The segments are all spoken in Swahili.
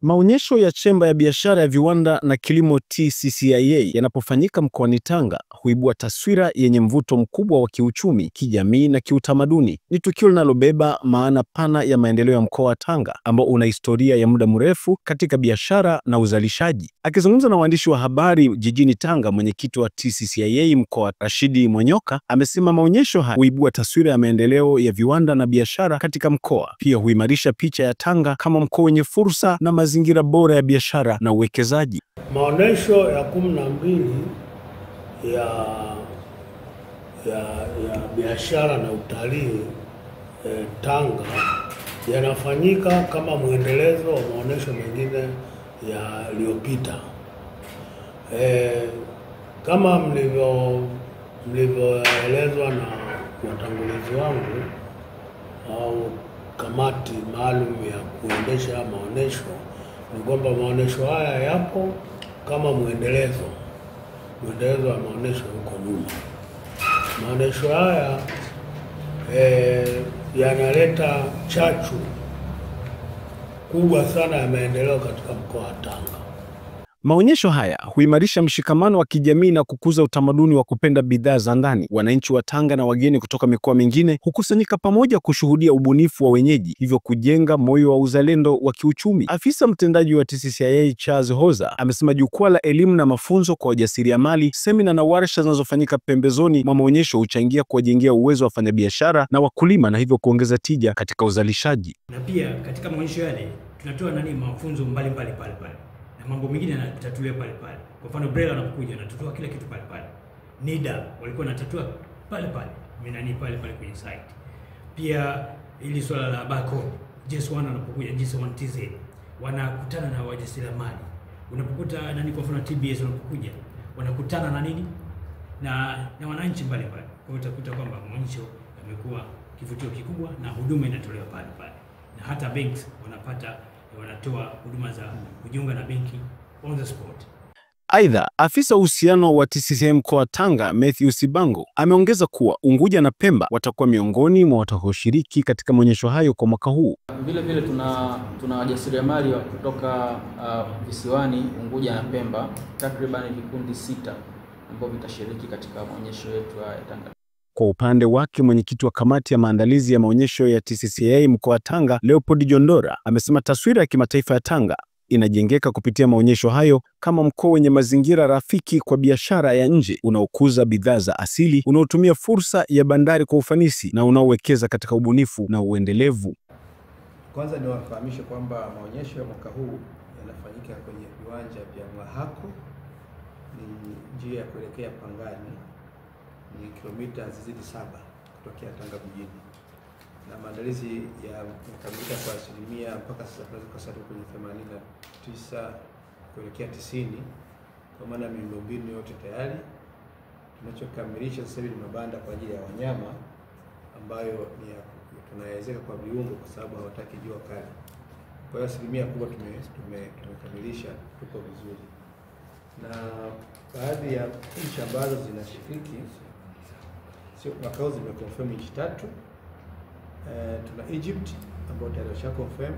Maonyesho ya Chemba ya Biashara ya Viwanda na Kilimo TCCIA yanapofanyika mkoani Tanga huibua taswira yenye mvuto mkubwa wa kiuchumi, kijamii na kiutamaduni. Ni tukio linalobeba maana pana ya maendeleo ya mkoa wa Tanga ambao una historia ya muda mrefu katika biashara na uzalishaji. Akizungumza na waandishi wa habari jijini Tanga, mwenyekiti wa TCCIA mkoa Rashidi Mwanyoka amesema maonyesho haya huibua taswira ya maendeleo ya viwanda na biashara katika mkoa. Pia huimarisha picha ya Tanga kama mkoa wenye fursa na mazingira bora ya biashara na uwekezaji. Maonesho ya 12 ya biashara na utalii Tanga yanafanyika kama mwendelezo wa maonesho mengine yaliyopita. Kama mlivyoelezwa na watangulizi wangu au kamati maalum ya kuendesha maonesho, ni kwamba maonesho haya yapo kama mwendelezo wa maonesho huko nyuma. Maonesho haya yanaleta chachu kubwa sana ya maendeleo katika mkoa wa Tanga. Maonyesho haya huimarisha mshikamano wa kijamii na kukuza utamaduni wa kupenda bidhaa za ndani. Wananchi wa Tanga na wageni kutoka mikoa mingine hukusanyika pamoja kushuhudia ubunifu wa wenyeji, hivyo kujenga moyo wa uzalendo wa kiuchumi. Afisa mtendaji wa TCCIA Charles Hoza amesema jukwaa la elimu na mafunzo kwa wajasiriamali, semina na warsha zinazofanyika pembezoni mwa maonyesho huchangia kuwajengea uwezo wa wafanyabiashara na wakulima na hivyo kuongeza tija katika uzalishaji. Na pia katika maonyesho yale tunatoa mafunzo mbalimbali pale na mambo mengine yanatatuliwa pale. Kwa mfano Brela anapokuja anatatua kila kitu pale. NIDA walikuwa wanatatua pale pale kwenye site. Pia ili swala la barcode, JS1 anapokuja, JS1 TZ wanakutana na wajasiriamali. Unapokuta kwa mfano TBS wanapokuja wanakutana na wananchi mbalimbali. Kwa hiyo utakuta kwamba maonyesho yamekuwa kivutio kikubwa na huduma inatolewa pale. Na hata banks wanatoa huduma za kujiunga na benki on the spot. Aidha, afisa uhusiano wa TCCIA mkoa wa Tanga Matthew Sibango ameongeza kuwa Unguja na Pemba watakuwa miongoni mwa watakaoshiriki katika maonyesho hayo kwa mwaka huu. Vile tuna wajasiriamali kutoka visiwani Unguja na Pemba, takriban vikundi 6 ambao vitashiriki katika maonyesho yetu ya Tanga. Kwa upande wake, mwenyekiti wa kamati ya maandalizi ya maonyesho ya TCCIA mkoa wa Tanga Leopold Jondora amesema taswira ya kimataifa ya Tanga inajengeka kupitia maonyesho hayo kama mkoa wenye mazingira rafiki kwa biashara ya nje, unaokuza bidhaa za asili, unaotumia fursa ya bandari kwa ufanisi na unaowekeza katika ubunifu na uendelevu. Kwanza niwafahamishe kwamba maonyesho ya mwaka huu yanafanyika kwenye viwanja vya Mwahako, ni njia ya kuelekea Pangani, ni kilomita zizidi 7 kutokea Tanga mjini, na maandalizi yamekamilika kwa asilimia mpaka sasa tunaweza kwenye 89 kuelekea 90, kwa maana miundombinu yote tayari. Tunachokamilisha sasa hivi ni mabanda kwa ajili ya wanyama ambayo tunayawezeka kwa viungo kwa sababu hawataki jua kali. Kwa hiyo asilimia kubwa tumekamilisha, tuko vizuri. Na baadhi ya nchi ambazo zinashiriki makao zimeconfirm nchi 3. Tuna Egypt ambao tayari washa confirm,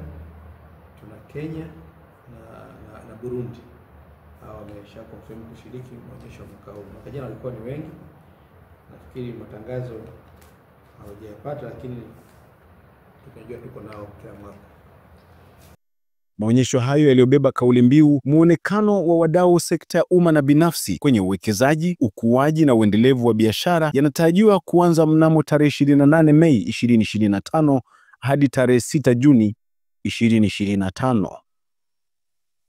tuna Kenya na Burundi hao wamesha confirm kushiriki maonyesho mwaka huu. Mwaka jana walikuwa ni wengi, nafikiri matangazo hawajayapata, lakini tunajua tuko nao kila mwaka. Maonyesho hayo yaliyobeba kauli mbiu muonekano wa wadau sekta ya umma na binafsi kwenye uwekezaji, ukuaji na uendelevu wa biashara yanatarajiwa kuanza mnamo tarehe 28 Mei 2025 hadi tarehe 6 Juni 2025.